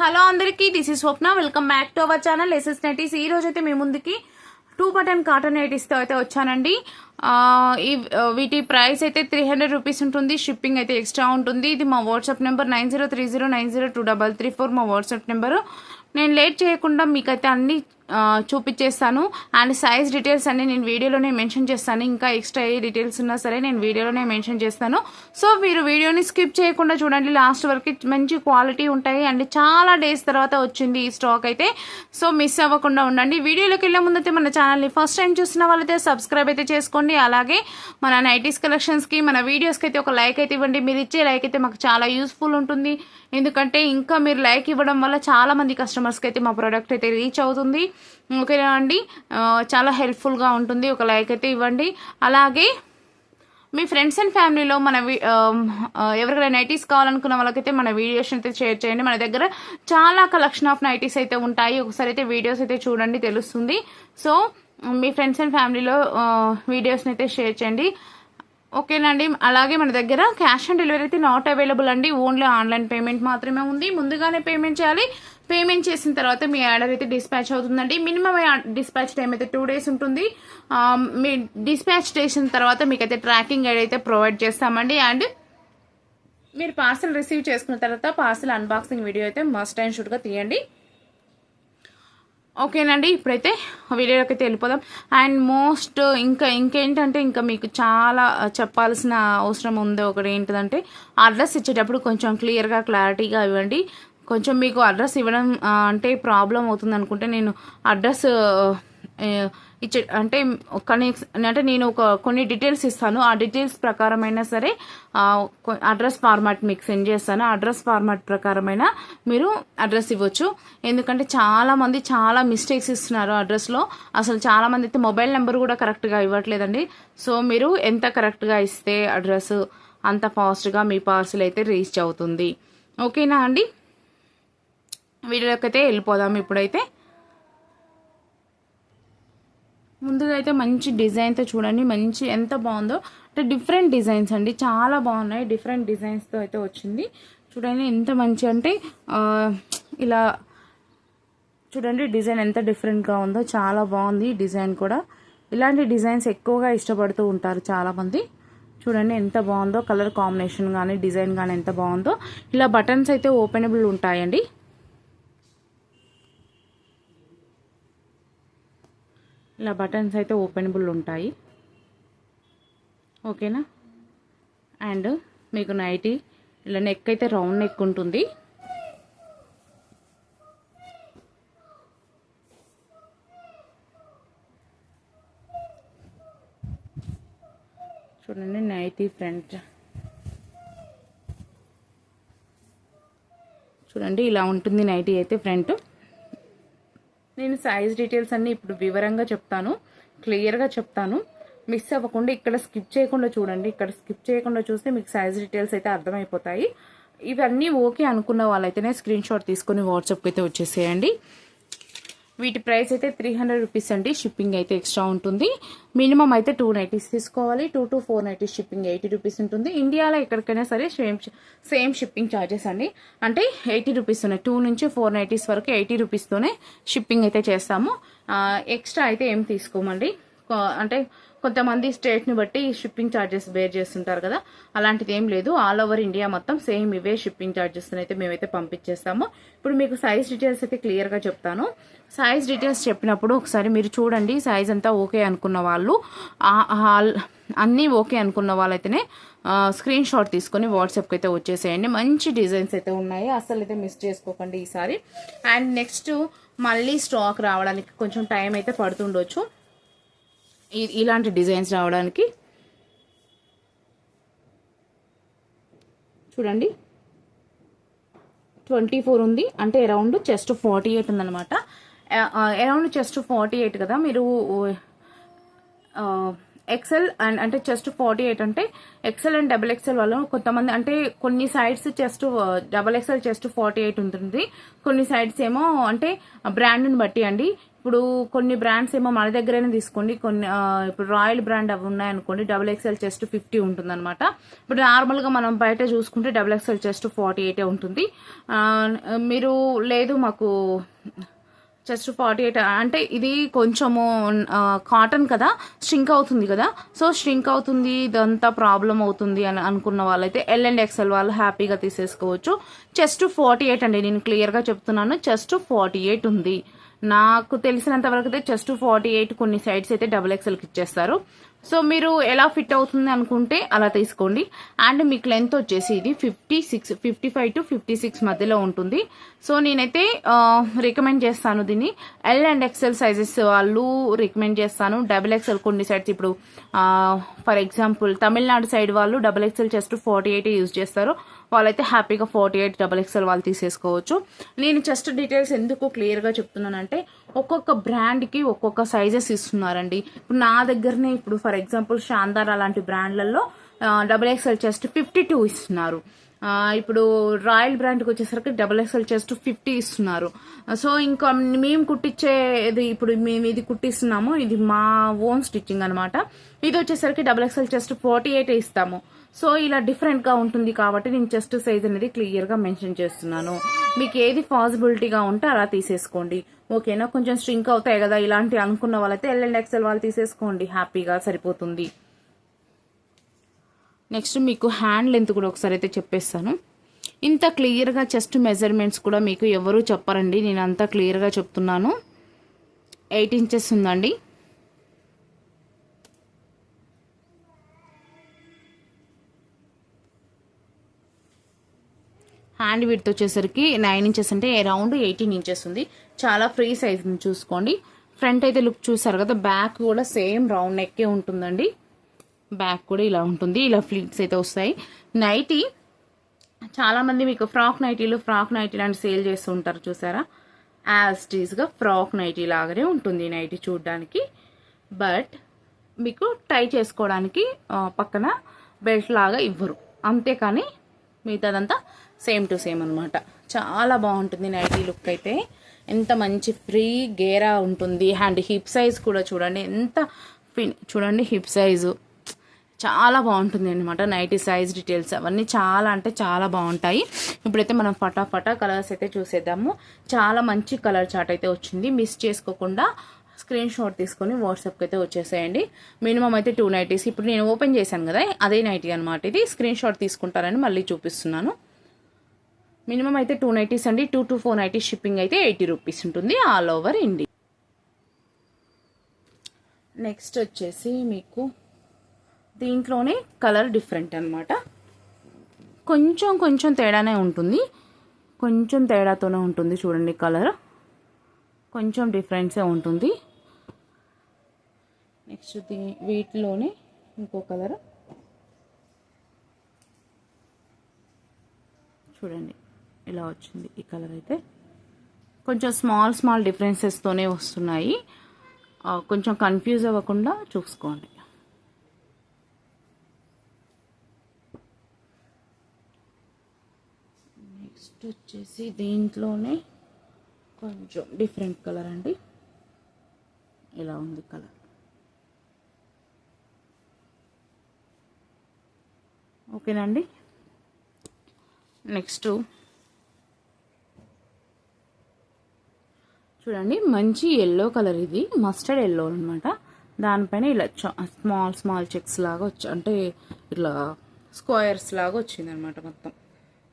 Hello అందరికీ, this is Swapna. Welcome back to our channel SS Nineties. ఈ రోజు అయితే మీ ముందుకి 2 బటన్ కాటన్ నైటీస్ తో అయితే వచ్చానండి. వీటి ప్రైస్ అయితే 300 రూపీస్ ఉంటుంది. షిప్పింగ్ అయితే ఎక్స్ట్రా ఉంటుంది. ఇది మా వాట్సాప్ నెంబర్ 9030902334 మా వాట్సాప్ నెంబరు. నేను లేట్ చేయకుండా మీకైతే అన్ని చూపించేస్తాను. అండ్ సైజ్ డీటెయిల్స్ అన్ని నేను వీడియోలోనే మెన్షన్ చేస్తాను. ఇంకా ఎక్స్ట్రా ఏ డీటెయిల్స్ ఉన్నా సరే నేను వీడియోలోనే మెన్షన్ చేస్తాను. సో మీరు వీడియోని స్కిప్ చేయకుండా చూడండి, లాస్ట్ వరకు మంచి క్వాలిటీ ఉంటాయి. అండ్ చాలా డేస్ తర్వాత వచ్చింది ఈ స్టాక్ అయితే. సో మిస్ అవ్వకుండా ఉండండి. వీడియోలోకి వెళ్ళే ముందైతే మన ఛానల్ని ఫస్ట్ టైం చూసిన వాళ్ళైతే సబ్స్క్రైబ్ అయితే చేసుకోండి. అలాగే మన నైటీస్ కలెక్షన్స్కి, మన వీడియోస్కి అయితే ఒక లైక్ అయితే ఇవ్వండి. మీరు ఇచ్చే లైక్ అయితే మాకు చాలా యూస్ఫుల్ ఉంటుంది. ఎందుకంటే ఇంకా మీరు లైక్ ఇవ్వడం వల్ల చాలా మంది కస్టమర్స్కి అయితే మా ప్రోడక్ట్ అయితే రీచ్ అవుతుంది. ఓకేనా అండి, చాలా హెల్ప్ఫుల్గా ఉంటుంది. ఒక లైక్ అయితే ఇవ్వండి. అలాగే మీ ఫ్రెండ్స్ అండ్ ఫ్యామిలీలో మన ఎవరికైనా నైటీస్ కావాలనుకున్న వాళ్ళకైతే మన వీడియోస్ అయితే షేర్ చేయండి. మన దగ్గర చాలా కలెక్షన్ ఆఫ్ నైటీస్ అయితే ఉంటాయి. ఒకసారి అయితే వీడియోస్ అయితే చూడండి, తెలుస్తుంది. సో మీ ఫ్రెండ్స్ అండ్ ఫ్యామిలీలో వీడియోస్ని అయితే షేర్ చేయండి. ఓకేనండి. అలాగే మన దగ్గర క్యాష్ ఆన్ డెలివరీ అయితే నాట్ అవైలబుల్ అండి. ఓన్లీ ఆన్లైన్ పేమెంట్ మాత్రమే ఉంది. ముందుగానే పేమెంట్ చేయాలి. పేమెంట్ చేసిన తర్వాత మీ ఆర్డర్ అయితే డిస్పాచ్ అవుతుందండి. మినిమం డిస్పాచ్ టైం అయితే 2 days ఉంటుంది. మీ డిస్పాచ్ చేసిన తర్వాత మీకైతే ట్రాకింగ్ ఐడి అయితే ప్రొవైడ్ చేస్తామండి. అండ్ మీరు పార్సల్ రిసీవ్ చేసుకున్న తర్వాత పార్సల్ అన్బాక్సింగ్ వీడియో అయితే మస్ట్ అండ్ షుడ్గా తీయండి. ఓకేనండి, ఇప్పుడైతే వీడియోలోకి అయితే వెళ్ళిపోదాం. అండ్ ఇంకేంటంటే ఇంకా మీకు చాలా చెప్పాల్సిన అవసరం ఉంది. ఒకటి ఏంటిదంటే, అడ్రస్ ఇచ్చేటప్పుడు కొంచెం క్లారిటీగా ఇవ్వండి. కొంచెం మీకు అడ్రస్ ఇవ్వడం అంటే ప్రాబ్లం అవుతుంది అనుకుంటే నేను అడ్రస్ అంటే నేను కొన్ని డీటెయిల్స్ ఇస్తాను. ఆ డీటెయిల్స్ ప్రకారమైనా సరే అడ్రస్ ఫార్మాట్ మీకు సెండ్ చేస్తాను. అడ్రస్ ఫార్మాట్ ప్రకారమైన మీరు అడ్రస్ ఇవ్వచ్చు. ఎందుకంటే చాలామంది చాలా మిస్టేక్స్ ఇస్తున్నారు అడ్రస్లో. అసలు చాలామంది అయితే మొబైల్ నెంబర్ కూడా కరెక్ట్గా ఇవ్వట్లేదండి. సో మీరు ఎంత కరెక్ట్గా ఇస్తే అడ్రస్ అంత ఫాస్ట్గా మీ పార్సిల్ అయితే రీచ్ అవుతుంది. ఓకేనా అండి, వీడియోలోకి అయితే వెళ్ళిపోదాం. ఇప్పుడైతే ముందుగా అయితే మంచి డిజైన్తో చూడండి. మంచి ఎంత బాగుందో అంటే డిఫరెంట్ డిజైన్స్ అండి, చాలా బాగున్నాయి. డిఫరెంట్ డిజైన్స్తో అయితే వచ్చింది. చూడండి ఎంత మంచి అంటే ఇలా చూడండి డిజైన్ ఎంత డిఫరెంట్గా ఉందో, చాలా బాగుంది డిజైన్ కూడా. ఇలాంటి డిజైన్స్ ఎక్కువగా ఇష్టపడుతూ ఉంటారు చాలామంది. చూడండి ఎంత బాగుందో, కలర్ కాంబినేషన్ కానీ డిజైన్ కానీ ఎంత బాగుందో. ఇలా బటన్స్ అయితే ఓపెనబుల్ ఉంటాయండి. ఇలా బటన్స్ అయితే ఓపెనబుల్ ఉంటాయి. ఓకేనా. అండ్ మీకు నైటీ ఇలా నెక్ అయితే రౌండ్ నెక్ ఉంటుంది. చూడండి నైటీ ఫ్రంట్ చూడండి ఇలా ఉంటుంది నైటీ అయితే ఫ్రంట్. నేను సైజ్ డీటెయిల్స్ అన్నీ ఇప్పుడు వివరంగా చెప్తాను, క్లియర్గా చెప్తాను. మిస్ అవ్వకుండా ఇక్కడ స్కిప్ చేయకుండా చూడండి. ఇక్కడ స్కిప్ చేయకుండా చూస్తే మీకు సైజ్ డీటెయిల్స్ అయితే అర్థమైపోతాయి. ఇవన్నీ ఓకే అనుకున్న వాళ్ళైతేనే స్క్రీన్ షాట్ తీసుకొని వాట్సాప్కి అయితే వచ్చేసేయండి. వీటి ప్రైస్ అయితే 300 రూపీస్ అండి. షిప్పింగ్ అయితే ఎక్స్ట్రా ఉంటుంది. మినిమం అయితే 2 నైటీస్ తీసుకోవాలి. 2 to 4 నైటీస్ షిప్పింగ్ 80 రూపీస్ ఉంటుంది. ఇండియాలో ఎక్కడికైనా సరే సేమ్ షిప్పింగ్ ఛార్జెస్ అండి. అంటే 80 రూపీస్ ఉన్నాయి. 2 నుంచి 4 నైటీస్ వరకు 80 రూపీస్తోనే షిప్పింగ్ అయితే చేస్తాము. ఎక్స్ట్రా అయితే ఏం తీసుకోమండి. అంటే కొంతమంది స్టేట్ని బట్టి షిప్పింగ్ ఛార్జెస్ బేర్ చేస్తుంటారు కదా, అలాంటిది ఏం లేదు. ఆల్ ఓవర్ ఇండియా మొత్తం సేమ్ ఇవే షిప్పింగ్ ఛార్జెస్ అయితే మేమైతే పంపించేస్తాము. ఇప్పుడు మీకు సైజ్ డీటెయిల్స్ అయితే క్లియర్గా చెప్తాను. సైజ్ డీటెయిల్స్ చెప్పినప్పుడు ఒకసారి మీరు చూడండి. సైజ్ అంతా ఓకే అనుకున్న వాళ్ళు, అన్నీ ఓకే అనుకున్న వాళ్ళైతేనే స్క్రీన్ షాట్ తీసుకొని వాట్సాప్కి అయితే వచ్చేసేయండి. మంచి డిజైన్స్ అయితే ఉన్నాయి, అసలు అయితే మిస్ చేసుకోకండి ఈసారి. అండ్ నెక్స్ట్ మళ్ళీ స్టాక్ రావడానికి కొంచెం టైం అయితే పడుతుండొచ్చు ఇలాంటి డిజైన్స్ రావడానికి. చూడండి 24 ఉంది అంటే అరౌండ్ చెస్ట్ 48 ఉందన్నమాట. అరౌండ్ చెస్ట్ 48 కదా. మీరు ఎక్సెల్ అండ్ అంటే చెస్ట్ 48 అంటే ఎక్సెల్ అండ్ డబుల్ ఎక్సెల్ వాళ్ళు కొంతమంది అంటే కొన్ని sides chest double XL chest 48 ఉంటుంది. కొన్ని సైడ్స్ ఏమో అంటే బ్రాండ్ని బట్టి అండి. ఇప్పుడు కొన్ని బ్రాండ్స్ ఏమో మన దగ్గరైనా తీసుకోండి, కొన్ని ఇప్పుడు రాయల్ బ్రాండ్ అవి ఉన్నాయనుకోండి XXL చెస్ట్ 50 ఉంటుంది అనమాట. ఇప్పుడు నార్మల్గా మనం బయట చూసుకుంటే XXL చెస్ట్ 48 ఉంటుంది. మీరు లేదు మాకు చెస్ట్ 48 అంటే ఇది కొంచెము కాటన్ కదా, స్ట్రింక్ అవుతుంది కదా, సో స్ట్రింక్ అవుతుంది ఇదంతా ప్రాబ్లం అవుతుంది అని అనుకున్న వాళ్ళైతే L&XL వాళ్ళు హ్యాపీగా తీసేసుకోవచ్చు. చెస్ట్ 48 అండి, నేను క్లియర్గా చెప్తున్నాను, చెస్ట్ 48 ఉంది. నాకు తెలిసినంత వరకు అయితే చెస్ట్ 48, కొన్ని సైడ్స్ అయితే XXLకి ఇచ్చేస్తారు. సో మీరు ఎలా ఫిట్ అవుతుంది అనుకుంటే అలా తీసుకోండి. అండ్ మీకు లెంత్ వచ్చేసి ఇది 55 to 56 మధ్యలో ఉంటుంది. సో నేనైతే రికమెండ్ చేస్తాను దీన్ని. L&XL సైజెస్ వాళ్ళు రికమెండ్ చేస్తాను. XXL కొన్ని సైడ్స్ ఇప్పుడు ఫర్ ఎగ్జాంపుల్ తమిళనాడు సైడ్ వాళ్ళు XXL చెస్ట్ 48 యూజ్ చేస్తారు, వాళ్ళైతే హ్యాపీగా 48 XXL వాళ్ళు తీసేసుకోవచ్చు. నేను చెస్ట్ డీటెయిల్స్ ఎందుకు క్లియర్గా చెప్తున్నానంటే ఒక్కొక్క బ్రాండ్కి ఒక్కొక్క సైజెస్ ఇస్తున్నారండి. ఇప్పుడు నా దగ్గరనే ఇప్పుడు ఫర్ ఎగ్జాంపుల్ శాందార్ అలాంటి బ్రాండ్లలో XXL చెస్ట్ 52 ఇస్తున్నారు. ఇప్పుడు రాయల్ బ్రాండ్కి వచ్చేసరికి XXL చెస్ట్ 50 ఇస్తున్నారు. సో ఇంకా మేము కుట్టించేది ఇప్పుడు మేము ఇది కుట్టిస్తున్నాము, ఇది మా ఓన్ స్టిచ్చింగ్ అనమాట. ఇది వచ్చేసరికి XXL చెస్ట్ 48 ఇస్తాము. సో ఇలా డిఫరెంట్గా ఉంటుంది కాబట్టి నేను చెస్ట్ సైజ్ అనేది క్లియర్గా మెన్షన్ చేస్తున్నాను. మీకు ఏది పాసిబిలిటీగా ఉంటే అలా తీసేసుకోండి, ఓకేనా. కొంచెం స్ట్రింక్ అవుతాయి కదా ఇలాంటి అనుకున్న వాళ్ళైతే L&XL వాళ్ళు తీసేసుకోండి, హ్యాపీగా సరిపోతుంది. నెక్స్ట్ మీకు హ్యాండ్ లెంత్ కూడా ఒకసారి అయితే చెప్పేస్తాను. ఇంత క్లియర్గా చెస్ట్ మెజర్మెంట్స్ కూడా మీకు ఎవరు చెప్పరండి, నేను అంతా క్లియర్గా చెప్తున్నాను. 8 ఇంచెస్ ఉందండి. హ్యాండ్ విడ్త్ వచ్చేసరికి 9 ఇంచెస్ అంటే అరౌండ్ 18 ఇంచెస్ ఉంది. చాలా ఫ్రీ సైజ్ చూసుకోండి. ఫ్రంట్ అయితే లుక్ చూసారు కదా, బ్యాక్ కూడా సేమ్ రౌండ్ నెక్కే ఉంటుందండి. బ్యాక్ కూడా ఇలా ఉంటుంది, ఇలా ఫ్లీట్స్ అయితే వస్తాయి. నైటీ చాలామంది మీకు ఫ్రాక్ నైటీలు అని సేల్ చేస్తూ ఉంటారు చూసారా, యాజ్ టీజ్గా ఫ్రాక్ నైటీ లాగానే ఉంటుంది నైటీ చూడడానికి. బట్ మీకు టై చేసుకోవడానికి పక్కన బెల్ట్ లాగా ఇవ్వరు, అంతేకాని మిగతాదంతా సేమ్ టు సేమ్ అనమాట. చాలా బాగుంటుంది నైటీ లుక్ అయితే, ఎంత మంచి ఫ్రీ గేరా ఉంటుంది. అండ్ హిప్ సైజ్ కూడా చూడండి ఎంత చూడండి, హిప్ సైజు చాలా బాగుంటుంది అనమాట. నైటీ సైజ్ డీటెయిల్స్ అవన్నీ చాలా అంటే చాలా బాగుంటాయి. ఇప్పుడైతే మనం ఫటాఫటా కలర్స్ అయితే చూసేద్దాము. చాలా మంచి కలర్ చార్ట్ అయితే వచ్చింది, మిస్ చేసుకోకుండా స్క్రీన్ షాట్ తీసుకొని వాట్సాప్కి అయితే వచ్చేసేయండి. మినిమం అయితే 2 నైటీస్. ఇప్పుడు నేను ఓపెన్ చేశాను కదా, అదే నైటీ అనమాట ఇది. స్క్రీన్ షాట్ తీసుకుంటారని మళ్ళీ చూపిస్తున్నాను. మినిమం అయితే 2 నైటీస్ అండి. 2 to 4 నైటీస్ షిప్పింగ్ అయితే 80 రూపీస్ ఉంటుంది ఆల్ ఓవర్ ఇండియా. నెక్స్ట్ వచ్చేసి మీకు దీంట్లోనే కలర్ డిఫరెంట్ అనమాట, కొంచెం తేడానే ఉంటుంది, కొంచెం తేడాతోనే ఉంటుంది. చూడండి కలర్ కొంచెం డిఫరెన్సే ఉంటుంది. నెక్స్ట్ వీటిలోనే ఇంకో కలర్ చూడండి, ఇలా వచ్చింది. ఈ కలర్ అయితే కొంచెం స్మాల్ డిఫరెన్సెస్తోనే వస్తున్నాయి, కొంచెం కన్ఫ్యూజ్ అవ్వకుండా చూసుకోండి. నెక్స్ట్ వచ్చేసి దీంట్లోనే కొంచెం డిఫరెంట్ కలర్ అండి, ఇలా ఉంది కలర్. ఓకేనండి. నెక్స్ట్ చూడండి, మంచి ఎల్లో కలర్, ఇది మస్టర్డ్ ఎల్లో అనమాట. దానిపైన ఇలా స్మాల్ చెక్స్ లాగా వచ్చి, అంటే ఇట్లా స్క్వేర్స్ లాగా వచ్చింది అనమాట మొత్తం.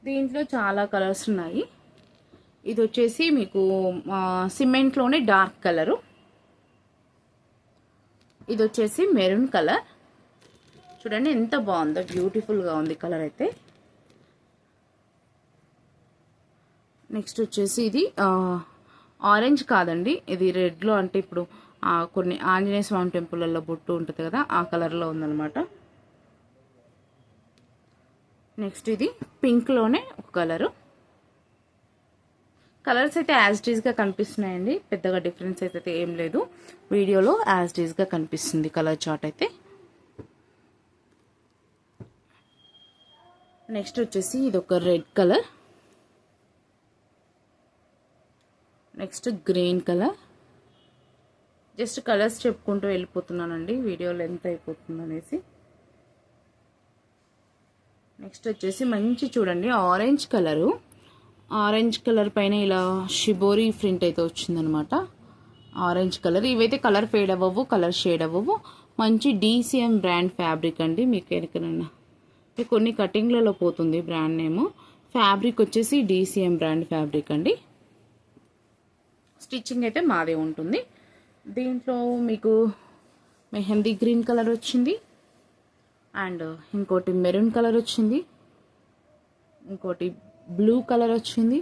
దీంట్లో చాలా కలర్స్ ఉన్నాయి. ఇది వచ్చేసి మీకు సిమెంట్లోనే డార్క్ కలరు, ఇది వచ్చేసి మెరూన్ కలర్. చూడండి ఎంత బాగుందో, బ్యూటిఫుల్గా ఉంది కలర్ అయితే. నెక్స్ట్ వచ్చేసి ఇది ఆరెంజ్ కాదండి, ఇది రెడ్లో, అంటే ఇప్పుడు కొన్ని ఆంజనేయ స్వామి టెంపుల్లో బొట్టు ఉంటుంది కదా, ఆ కలర్లో ఉందన్నమాట. నెక్స్ట్ ఇది పింక్లోనే ఒక కలరు. కలర్స్ అయితే యాజ్ టీజ్గా కనిపిస్తున్నాయండి, పెద్దగా డిఫరెన్స్ అయితే ఏం లేదు. వీడియోలో యాజ్ టీజ్గా కనిపిస్తుంది కలర్ చార్ట్ అయితే. నెక్స్ట్ వచ్చేసి ఇది ఒక red colour. Next green colour, just colours చెప్పుకుంటూ వెళ్ళిపోతున్నానండి, వీడియో లెంత్ అయిపోతుంది అనేసి. నెక్స్ట్ వచ్చేసి మంచి చూడండి ఆరెంజ్ కలరు, ఆరెంజ్ కలర్ పైన ఇలా షిబోరి ప్రింట్ అయితే వచ్చిందనమాట. ఆరెంజ్ కలర్, ఇవైతే కలర్ ఫేడ్ అవ్వవు, కలర్ షేడ్ అవ్వవు. మంచి DCM బ్రాండ్ ఫ్యాబ్రిక్ అండి. మీకు ఎనకనన్నా కొన్ని కటింగ్లలో పోతుంది బ్రాండ్ నేమ్. ఫ్యాబ్రిక్ వచ్చేసి DCM బ్రాండ్ ఫ్యాబ్రిక్ అండి. స్టిచ్చింగ్ అయితే మాదే ఉంటుంది. దీంట్లో మీకు మెహందీ గ్రీన్ కలర్ వచ్చింది, అండ్ ఇంకోటి మెరూన్ కలర్ వచ్చింది, ఇంకోటి బ్లూ కలర్ వచ్చింది,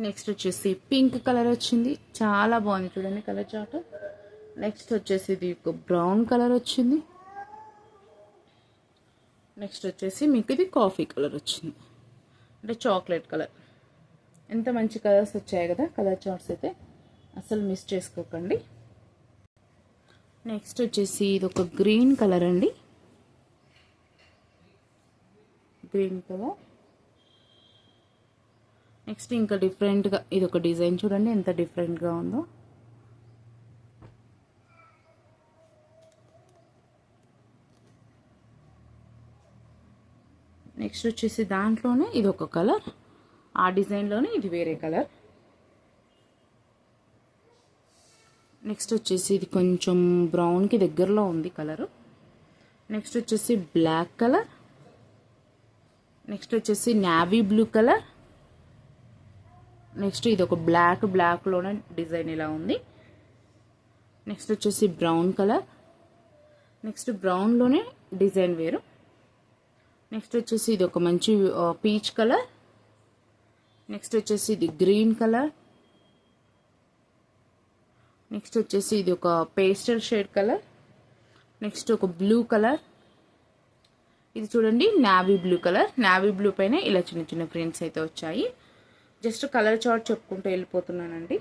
నెక్స్ట్ వచ్చేసి పింక్ కలర్ వచ్చింది. చాలా బాగుంది చూడండి కలర్ చార్ట్. నెక్స్ట్ వచ్చేసి ఇది ఒక బ్రౌన్ కలర్ వచ్చింది. నెక్స్ట్ వచ్చేసి మీకు ఇది కాఫీ కలర్ వచ్చింది, అంటే చాక్లెట్ కలర్. ఎంత మంచి కలర్స్ వచ్చాయి కదా కలర్ చార్ట్స్ అయితే, అసలు మిస్ చేసుకోకండి. నెక్స్ట్ వచ్చేసి ఇది ఒక గ్రీన్ కలర్ అండి, గ్రీన్ కలర్. నెక్స్ట్ ఇంకా డిఫరెంట్గా ఇది ఒక డిజైన్ చూడండి ఎంత డిఫరెంట్గా ఉందో. నెక్స్ట్ వచ్చేసి దాంట్లోనే ఇది ఒక కలర్, ఆ డిజైన్లోనే ఇది వేరే కలర్. నెక్స్ట్ వచ్చేసి ఇది కొంచెం బ్రౌన్కి దగ్గరలో ఉంది కలరు. నెక్స్ట్ వచ్చేసి బ్లాక్ కలర్. నెక్స్ట్ వచ్చేసి నావీ బ్లూ కలర్. నెక్స్ట్ ఇది ఒక బ్లాక్లోనే డిజైన్ ఇలా ఉంది. నెక్స్ట్ వచ్చేసి బ్రౌన్ కలర్. నెక్స్ట్ బ్రౌన్లోనే డిజైన్ వేరు. నెక్స్ట్ వచ్చేసి ఇది ఒక మంచి పీచ్ కలర్. నెక్స్ట్ వచ్చేసి ఇది గ్రీన్ కలర్. నెక్స్ట్ వచ్చేసి ఇది ఒక పేస్టల్ షేడ్ కలర్. నెక్స్ట్ ఒక బ్లూ కలర్. ఇది చూడండి navy blue colour. Navy blue పైన ఇలా చిన్న చిన్న ప్రింట్స్ అయితే వచ్చాయి. జస్ట్ కలర్ చార్ట్ చెప్పుకుంటూ వెళ్ళిపోతున్నానండి.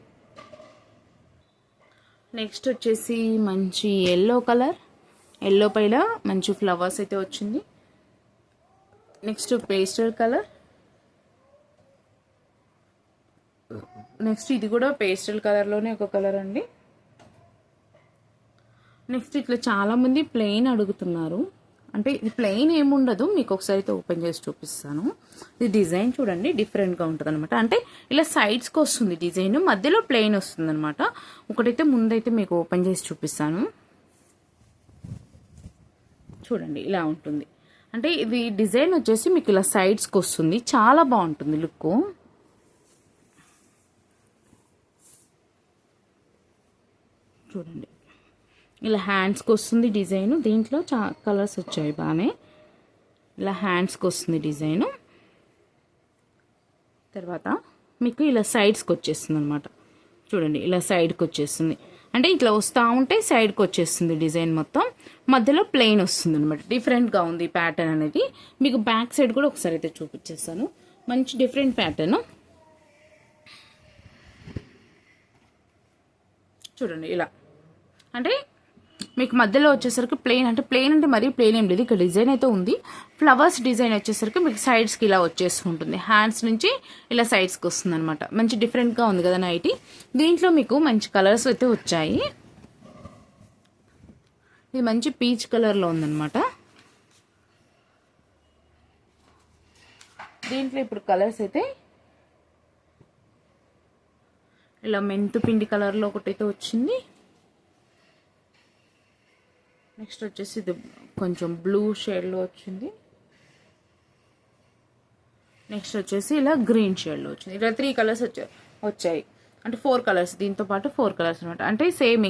నెక్స్ట్ వచ్చేసి మంచి ఎల్లో కలర్, ఎల్లో పైన మంచి ఫ్లవర్స్ అయితే వచ్చింది. Next pastel colour. నెక్స్ట్ ఇది కూడా పేస్టల్ కలర్లోనే ఒక కలర్ అండి. నెక్స్ట్ ఇట్లా చాలామంది ప్లెయిన్ అడుగుతున్నారు, అంటే ఇది ప్లెయిన్ ఏముండదు, మీకు ఒకసారి అయితే ఓపెన్ చేసి చూపిస్తాను. ఇది డిజైన్ చూడండి డిఫరెంట్గా ఉంటుంది అనమాట, అంటే ఇలా సైడ్స్కి వస్తుంది డిజైన్, మధ్యలో ప్లెయిన్ వస్తుంది అనమాట. ఒకటైతే ముందైతే మీకు ఓపెన్ చేసి చూపిస్తాను చూడండి, ఇలా ఉంటుంది. అంటే ఇది డిజైన్ వచ్చేసి మీకు ఇలా సైడ్స్కి వస్తుంది, చాలా బాగుంటుంది లుక్. చూడండి ఇలా హ్యాండ్స్కి వస్తుంది డిజైన్. దీంట్లో కలర్స్ వచ్చాయి బాగానే, ఇలా హ్యాండ్స్కి వస్తుంది డిజైను. తర్వాత మీకు ఇలా సైడ్స్కి వచ్చేస్తుంది అనమాట. చూడండి ఇలా సైడ్కి వచ్చేస్తుంది, అంటే ఇట్లా వస్తూ ఉంటే సైడ్కి వచ్చేస్తుంది డిజైన్ మొత్తం, మధ్యలో ప్లెయిన్ వస్తుంది అనమాట. డిఫరెంట్గా ఉంది ప్యాటర్న్ అనేది. మీకు బ్యాక్ సైడ్ కూడా ఒకసారి అయితే చూపించేస్తాను. మంచి డిఫరెంట్ ప్యాటర్న్ చూడండి. ఇలా అంటే మీకు మధ్యలో వచ్చేసరికి ప్లెయిన్, అంటే ప్లెయిన్ అంటే మరీ ప్లెయిన్ ఏం లేదు, ఇక్కడ డిజైన్ అయితే ఉంది. ఫ్లవర్స్ డిజైన్ వచ్చేసరికి మీకు సైడ్స్కి ఇలా వచ్చేస్తుంటుంది, హ్యాండ్స్ నుంచి ఇలా సైడ్స్కి వస్తుంది అనమాట. మంచి డిఫరెంట్గా ఉంది కదా నైటీ. దీంట్లో మీకు మంచి కలర్స్ అయితే వచ్చాయి. ఇది మంచి పీచ్ కలర్లో ఉందన్నమాట. దీంట్లో ఇప్పుడు కలర్స్ అయితే ఇలా మెంతు పిండి కలర్లో ఒకటైతే వచ్చింది. నెక్స్ట్ వచ్చేసి ఇది కొంచెం బ్లూ షేడ్లో వచ్చింది. నెక్స్ట్ వచ్చేసి ఇలా గ్రీన్ షేడ్లో వచ్చింది. ఇలా 3 కలర్స్ వచ్చాయి, అంటే 4 కలర్స్, దీంతో పాటు 4 కలర్స్ అనమాట. అంటే సేమ్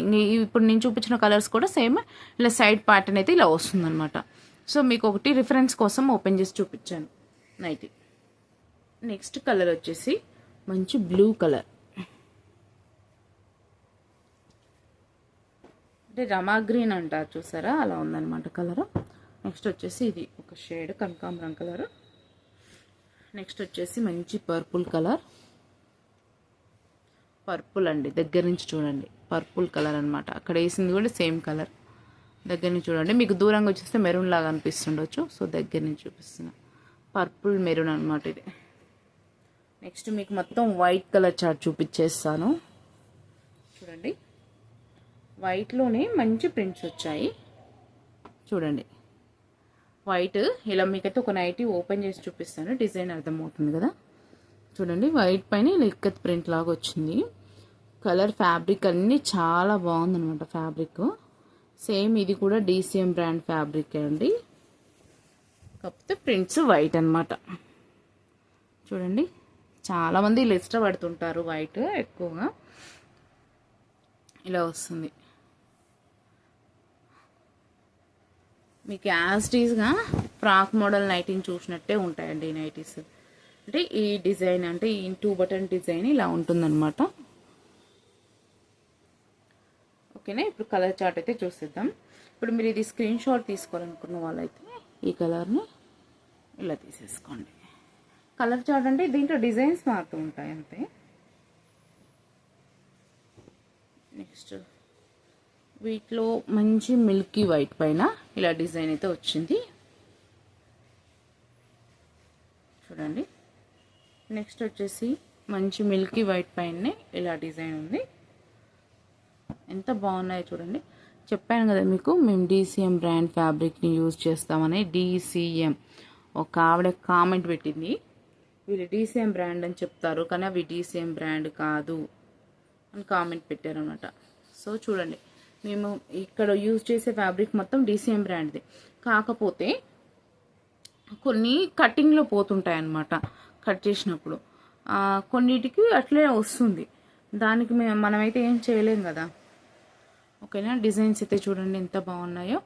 ఇప్పుడు నేను చూపించిన కలర్స్ కూడా సేమ్ ఇలా సైడ్ ప్యాటర్న్ అయితే ఇలా వస్తుంది అనమాట. సో మీకు ఒకటి రిఫరెన్స్ కోసం ఓపెన్ చేసి చూపించాను నైటీ. నెక్స్ట్ కలర్ వచ్చేసి మంచి బ్లూ కలర్, అంటే రమా గ్రీన్ అంటారు చూసారా, అలా ఉందన్నమాట కలర్. నెక్స్ట్ వచ్చేసి ఇది ఒక షేడ్ కనకాంబరం కలర్. నెక్స్ట్ వచ్చేసి మంచి పర్పుల్ కలర్, పర్పుల్ అండి దగ్గర నుంచి చూడండి, పర్పుల్ కలర్ అనమాట. అక్కడ వేసింది కూడా సేమ్ కలర్. దగ్గర నుంచి చూడండి, మీకు దూరంగా వచ్చేస్తే మెరూన్ లాగా అనిపిస్తుండొచ్చు, సో దగ్గర నుంచి చూపిస్తున్నా. పర్పుల్ మెరూన్ అనమాట ఇది. నెక్స్ట్ మీకు మొత్తం వైట్ కలర్ చార్ట్ చూపించేస్తాను. చూడండి, వైట్లోనే మంచి ప్రింట్స్ వచ్చాయి. చూడండి వైట్, ఇలా మీకైతే ఒక నైటీ ఓపెన్ చేసి చూపిస్తాను, డిజైన్ అర్థమవుతుంది కదా. చూడండి వైట్ పైన ఇలా ఇక్కత్ ప్రింట్ లాగా వచ్చింది. కలర్ ఫ్యాబ్రిక్ అన్నీ చాలా బాగుందనమాట. ఫ్యాబ్రిక్ సేమ్ ఇది కూడా DCM బ్రాండ్ ఫ్యాబ్రిక్ అండి, కాకపోతే ప్రింట్స్ వైట్ అనమాట. చూడండి చాలామంది ఇలా ఇష్టపడుతుంటారు వైట్ ఎక్కువగా. ఇలా వస్తుంది మీకు యాజ్ టీజ్గా ఫ్రాక్ మోడల్ నైటీని చూసినట్టే ఉంటాయండి ఈ నైటీస్. అంటే ఈ డిజైన్ అంటే ఈ 2 బటన్ డిజైన్ ఇలా ఉంటుందన్నమాట. ఓకేనా, ఇప్పుడు కలర్ చార్ట్ అయితే చూసేద్దాం. ఇప్పుడు మీరు ఇది స్క్రీన్ షాట్ తీసుకోవాలనుకున్న వాళ్ళైతే ఈ కలర్ని ఇలా తీసేసుకోండి. కలర్ చార్ట్ అంటే దీంట్లో డిజైన్స్ మారుతూ ఉంటాయి అంతే. నెక్స్ట్ వీటిలో మంచి మిల్కీ వైట్ పైన ఇలా డిజైన్ అయితే వచ్చింది. చూడండి నెక్స్ట్ వచ్చేసి మంచి మిల్కీ వైట్ పైనే ఇలా డిజైన్ ఉంది. ఎంత బాగున్నాయో చూడండి. చెప్పాను కదా మీకు, మేము DCM బ్రాండ్ ఫ్యాబ్రిక్ని యూజ్ చేస్తామని. DCM ఒక ఆవిడ కామెంట్ పెట్టింది, వీళ్ళు DCM బ్రాండ్ అని చెప్తారు కానీ అవి DCM బ్రాండ్ కాదు అని కామెంట్ పెట్టారనమాట. సో చూడండి, మేము ఇక్కడ యూజ్ చేసే ఫ్యాబ్రిక్ మొత్తం DCM బ్రాండ్ది, కాకపోతే కొన్ని కటింగ్లో పోతుంటాయి అన్నమాట. కట్ చేసినప్పుడు కొన్నిటికి అట్లే వస్తుంది, దానికి మనమైతే ఏం చేయలేం కదా. ఓకేనా, డిజైన్స్ అయితే చూడండి ఎంత బాగున్నాయో.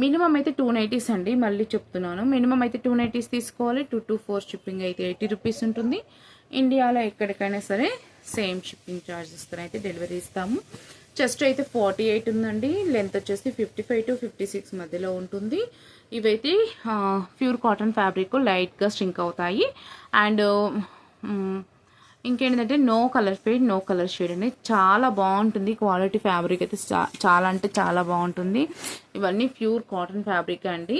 మినిమం అయితే 290 అండి, మళ్ళీ చెప్తున్నాను. మినిమం అయితే 290 తీసుకోవాలి. 2 to 4 షిప్పింగ్ అయితే 80 రూపీస్ ఉంటుంది. ఇండియాలో ఎక్కడికైనా సరే సేమ్ షిప్పింగ్ ఛార్జెస్తో అయితే డెలివరీ ఇస్తాము. చెస్ట్ అయితే 48 ఉందండి, లెంత్ వచ్చేసి 55 to 56 మధ్యలో ఉంటుంది. ఇవైతే ప్యూర్ కాటన్ ఫ్యాబ్రిక్, లైట్గా స్ట్రింక్ అవుతాయి. అండ్ ఇంకేంటంటే no colour fade, no colour shade అండి. చాలా బాగుంటుంది క్వాలిటీ. ఫ్యాబ్రిక్ అయితే చాలా అంటే చాలా బాగుంటుంది. ఇవన్నీ ప్యూర్ కాటన్ ఫ్యాబ్రిక్ అండి.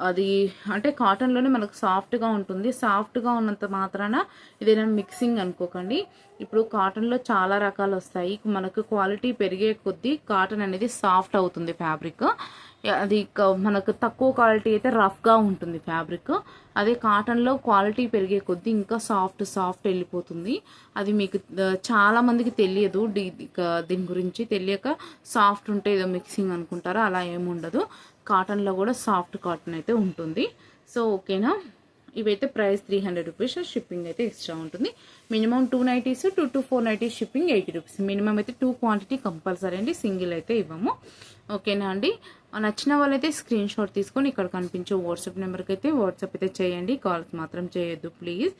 అది అంటే కాటన్లోనే మనకు సాఫ్ట్గా ఉంటుంది. సాఫ్ట్గా ఉన్నంత మాత్రాన ఇదేనా మిక్సింగ్ అనుకోకండి. ఇప్పుడు కాటన్లో చాలా రకాలు వస్తాయి, మనకు క్వాలిటీ పెరిగే కొద్దీ కాటన్ అనేది సాఫ్ట్ అవుతుంది ఫ్యాబ్రిక్. అది మనకు తక్కువ క్వాలిటీ అయితే రఫ్గా ఉంటుంది ఫ్యాబ్రిక్. అదే కాటన్లో క్వాలిటీ పెరిగే కొద్దీ ఇంకా సాఫ్ట్ వెళ్ళిపోతుంది. అది మీకు చాలా మందికి తెలియదు, దీని గురించి తెలియక సాఫ్ట్ ఉంటే ఏదో మిక్సింగ్ అనుకుంటారు. అలా ఏముండదు, కాటన్లో కూడా సాఫ్ట్ కాటన్ అయితే ఉంటుంది. సో ఓకేనా, ఇవైతే ప్రైస్ 300 రూపీస్, షిప్పింగ్ అయితే ఎక్స్ట్రా ఉంటుంది. Minimum 290, 2 to 490 shipping 80 rupees. Minimum అయితే 2 క్వాంటిటీ కంపల్సరీ అండి, సింగిల్ అయితే ఇవ్వము. ఓకేనా అండి, నచ్చిన వాళ్ళైతే స్క్రీన్ షాట్ తీసుకొని ఇక్కడ కనిపించే వాట్సాప్ నెంబర్కి అయితే వాట్సాప్ అయితే చేయండి, కాల్స్ మాత్రం చేయొద్దు ప్లీజ్.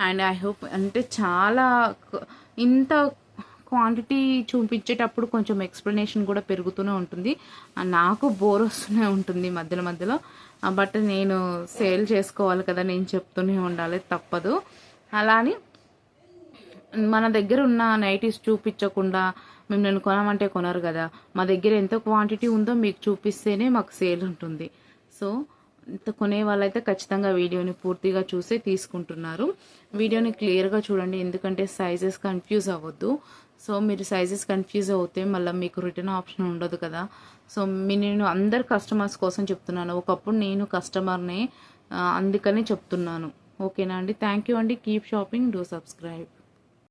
అండ్ ఐ హోప్, అంటే చాలా ఇంత క్వాంటిటీ చూపించేటప్పుడు కొంచెం ఎక్స్ప్లెనేషన్ కూడా పెరుగుతూనే ఉంటుంది, నాకు బోర్ వస్తూనే ఉంటుంది మధ్యలో. బట్ నేను సేల్ చేసుకోవాలి కదా, నేను చెప్తూనే ఉండాలి, తప్పదు. అలా అని మన దగ్గర ఉన్న నైటీస్ చూపించకుండా మేము నేను కొనమంటే కొనరు కదా. మా దగ్గర ఎంత క్వాంటిటీ ఉందో మీకు చూపిస్తేనే మాకు సేల్ ఉంటుంది. సో ఇంత కొనే వాళ్ళైతే ఖచ్చితంగా వీడియోని పూర్తిగా చూసే తీసుకుంటున్నారు. వీడియోని క్లియర్గా చూడండి, ఎందుకంటే సైజెస్ కన్ఫ్యూజ్ అవ్వద్దు. సో మీరు సైజెస్ కన్ఫ్యూజ్ అవుతే మళ్ళీ మీకు రిటర్న్ ఆప్షన్ ఉండదు కదా. సో నేను అందరు కస్టమర్స్ కోసం చెప్తున్నాను, ఒకప్పుడు నేను కస్టమర్నే, అందుకని చెప్తున్నాను. ఓకేనా అండి, థ్యాంక్ యూ అండి. Keep shopping, do subscribe.